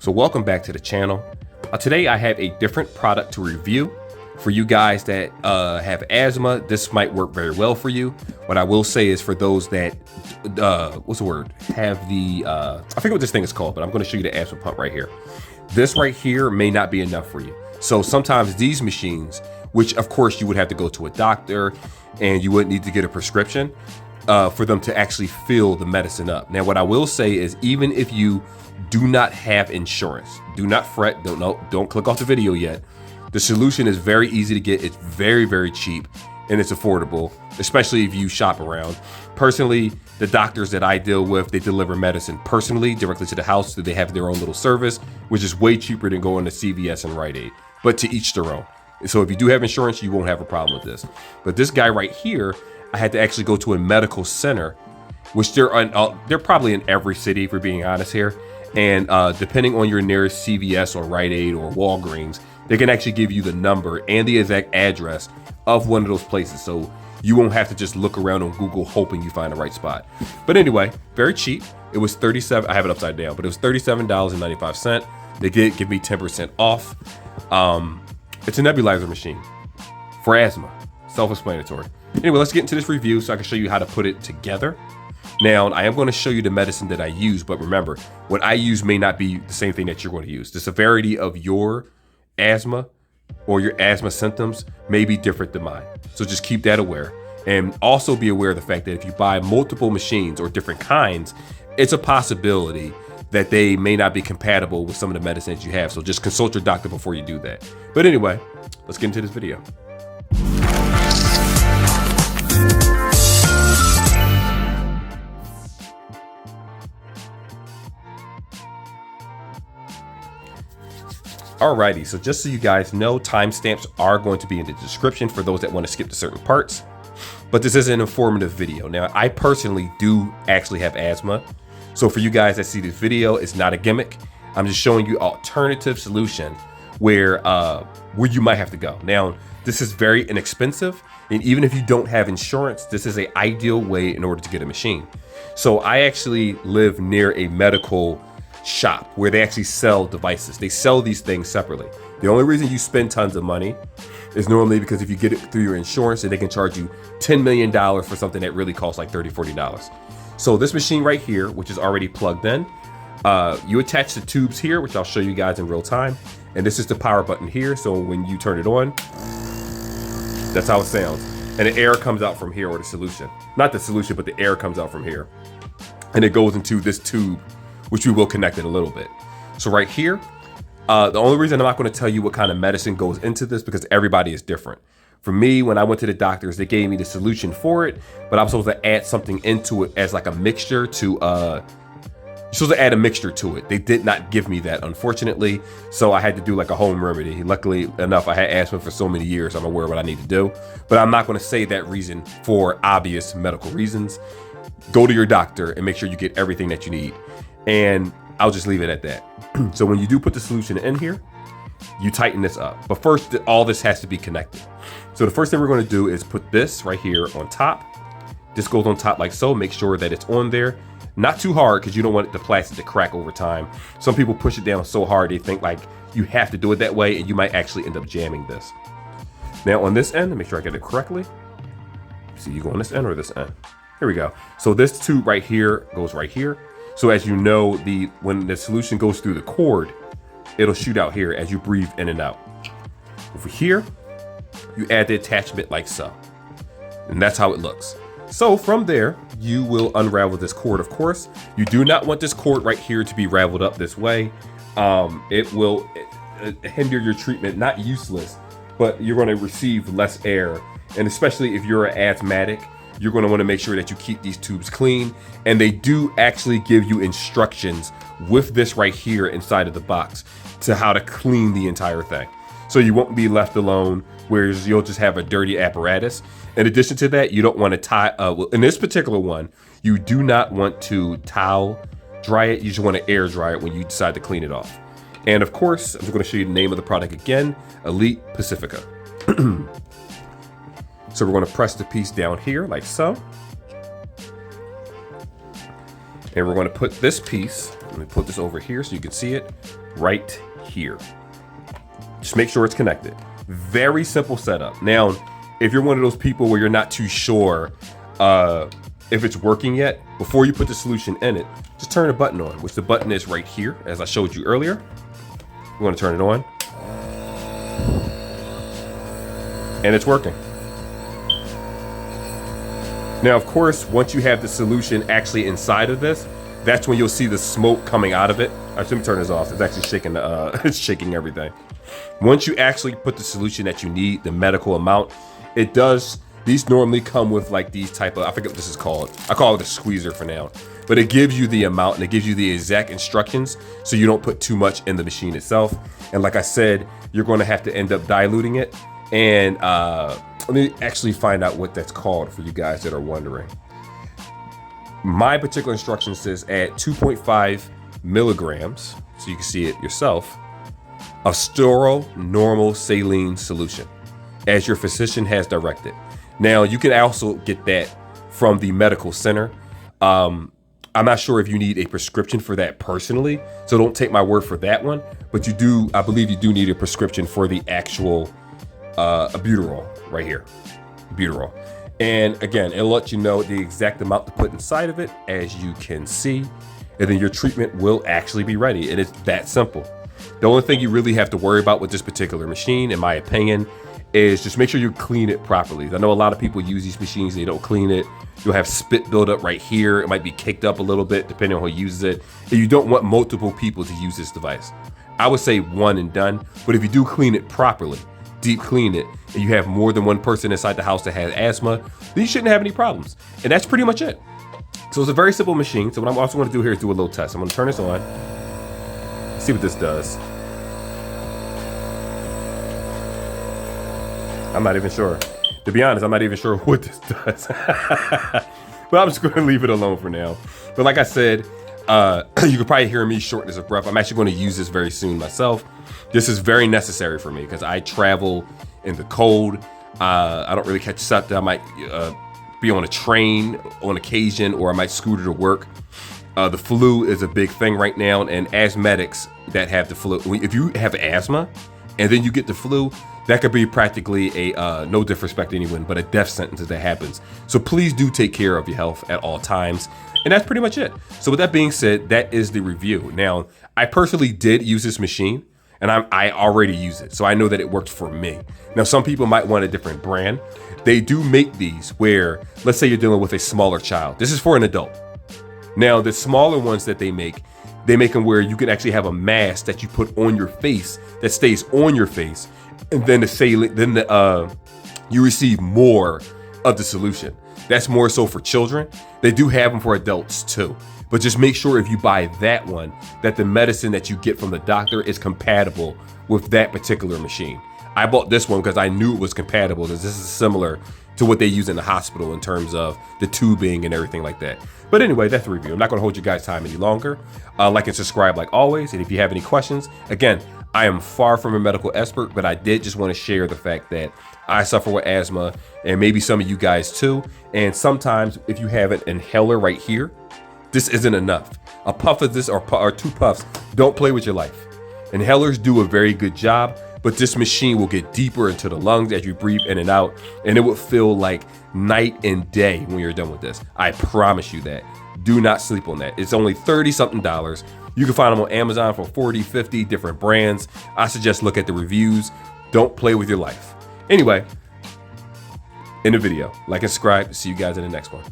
So welcome back to the channel. Today I have a different product to review. For you guys that have asthma, this might work very well for you. What I will say is for those that, have the, I forget what this thing is called, but I'm gonna show you the asthma pump right here. This right here may not be enough for you. So sometimes these machines, which of course you would have to go to a doctor and you would need to get a prescription for them to actually fill the medicine up. Now, what I will say is even if you do not have insurance, do not fret, don't click off the video yet. The solution is very easy to get. It's very, very cheap and it's affordable, especially if you shop around. Personally, the doctors that I deal with, they deliver medicine personally, directly to the house. So they have their own little service, which is way cheaper than going to CVS and Rite Aid, but to each their own. So if you do have insurance, you won't have a problem with this. But this guy right here, I had to actually go to a medical center, which they're probably in every city, if we're being honest here. And depending on your nearest CVS or Rite Aid or Walgreens, they can actually give you the number and the exact address of one of those places. So you won't have to just look around on Google hoping you find the right spot. But anyway, very cheap. It was $37, I have it upside down, but it was $37.95. They did give me 10% off. It's a nebulizer machine for asthma, self-explanatory. Anyway, let's get into this review so I can show you how to put it together. Now, I am going to show you the medicine that I use, but remember, what I use may not be the same thing that you're going to use. The severity of your asthma or your asthma symptoms may be different than mine. So just keep that aware. And also be aware of the fact that if you buy multiple machines or different kinds, it's a possibility that they may not be compatible with some of the medicines you have. So just consult your doctor before you do that. But anyway, let's get into this video. Alrighty, so just so you guys know, timestamps are going to be in the description for those that want to skip to certain parts, but this is an informative video. Now, I personally do actually have asthma. So for you guys that see this video, it's not a gimmick. I'm just showing you alternative solution where you might have to go. Now, this is very inexpensive. And even if you don't have insurance, this is an ideal way in order to get a machine. So I actually live near a medical shop where they actually sell devices. They sell these things separately. The only reason you spend tons of money is normally because if you get it through your insurance and they can charge you $10 million for something that really costs like $30, $40. So this machine right here, which is already plugged in, you attach the tubes here, which I'll show you guys in real time. And this is the power button here. So when you turn it on, that's how it sounds. And the air comes out from here, or the solution. Not the solution, but the air comes out from here. And it goes into this tube, which we will connect in a little bit. So right here, the only reason I'm not going to tell you what kind of medicine goes into this because everybody is different. For me, when I went to the doctors, they gave me the solution for it, but I'm supposed to add something into it as like a mixture to, you're supposed to add a mixture to it. They did not give me that, unfortunately. So I had to do like a home remedy. Luckily enough, I had asthma for so many years, I'm aware of what I need to do, but I'm not going to say that reason for obvious medical reasons. Go to your doctor and make sure you get everything that you need. And I'll just leave it at that. So when you do put the solution in here, you tighten this up. But first, all this has to be connected. So the first thing we're going to do is put this right here on top. This goes on top like so. Make sure that it's on there. Not too hard because you don't want the plastic to crack over time. Some people push it down so hard they think like you have to do it that way and you might actually end up jamming this. Now on this end, make sure I get it correctly. So you go on this end or this end. Here we go. So this tube right here goes right here. So as you know, when the solution goes through the cord, it'll shoot out here as you breathe in and out. Over here, you add the attachment like so. And that's how it looks. So from there, you will unravel this cord, of course. You do not want this cord right here to be raveled up this way. It will hinder your treatment, not useless, but you're going to receive less air. And especially if you're an asthmatic, you're going to want to make sure that you keep these tubes clean. And they do actually give you instructions with this right here inside of the box to how to clean the entire thing. So you won't be left alone, whereas you'll just have a dirty apparatus. In addition to that, you don't want to tie, in this particular one, you do not want to towel dry it. You just want to air dry it when you decide to clean it off. And of course, I'm just going to show you the name of the product again, Elite Pacifia. So we're going to press the piece down here like so. And we're going to put this piece Let me put this over here so you can see it right here. Just make sure it's connected. Very simple setup. Now, if you're one of those people where you're not too sure if it's working yet, before you put the solution in it, just turn the button on, which the button is right here, as I showed you earlier. You want to turn it on. And it's working. Now, of course, once you have the solution actually inside of this, that's when you'll see the smoke coming out of it. Let me turn this off. It's actually shaking it's shaking everything. Once you actually put the solution that you need, the medical amount, it does. These normally come with like these type of, I forget what this is called. I call it a squeezer for now, but it gives you the amount and it gives you the exact instructions so you don't put too much in the machine itself. And like I said, you're going to have to end up diluting it. And let me actually find out what that's called for you guys that are wondering. My particular instruction says add 2.5 milligrams, so you can see it yourself, of sterile normal saline solution, as your physician has directed. Now, you can also get that from the medical center. I'm not sure if you need a prescription for that personally, so don't take my word for that one, but you do, I believe you do need a prescription for the actual albuterol right here, albuterol. And again, it'll let you know the exact amount to put inside of it, as you can see, and then your treatment will actually be ready. And it's that simple. The only thing you really have to worry about with this particular machine, in my opinion, is just make sure you clean it properly. I know a lot of people use these machines, they don't clean it. You'll have spit buildup right here. It might be caked up a little bit depending on who uses it. And you don't want multiple people to use this device. I would say one and done, but if you do clean it properly, deep clean it, and you have more than one person inside the house that has asthma, then you shouldn't have any problems. And that's pretty much it. So it's a very simple machine. So what I'm also going to do here is do a little test. I'm going to turn this on, see what this does. I'm not even sure. To be honest, I'm not even sure what this does. But I'm just going to leave it alone for now. But like I said, you could probably hear me shortness of breath. I'm actually going to use this very soon myself. This is very necessary for me because I travel in the cold. I don't really catch something. I might be on a train on occasion, or I might scooter to work. The flu is a big thing right now, and asthmatics that have the flu, if you have asthma and then you get the flu, that could be practically a, no disrespect to anyone, but a death sentence if that happens. So please do take care of your health at all times. And that's pretty much it. So with that being said, that is the review. Now, I personally did use this machine, and I already use it, so I know that it worked for me. Now, some people might want a different brand. They do make these where, let's say you're dealing with a smaller child. This is for an adult. Now, the smaller ones that they make them where you can actually have a mask that you put on your face that stays on your face, and then you receive more of the solution. That's more so for children. They do have them for adults too. But just make sure if you buy that one, that the medicine that you get from the doctor is compatible with that particular machine. I bought this one because I knew it was compatible, because this is similar to what they use in the hospital in terms of the tubing and everything like that. But anyway, that's the review. I'm not going to hold you guys' time any longer. Like and subscribe like always. And if you have any questions, again, I am far from a medical expert, but I did just want to share the fact that I suffer with asthma, and maybe some of you guys too. And sometimes if you have an inhaler right here, this isn't enough. A puff of this or two puffs, don't play with your life. Inhalers do a very good job, but this machine will get deeper into the lungs as you breathe in and out, and it will feel like night and day when you're done with this. I promise you that. Do not sleep on that. It's only $30-something. You can find them on Amazon for 40, 50 different brands. I suggest look at the reviews. Don't play with your life. Anyway, in the video, like and subscribe. See you guys in the next one.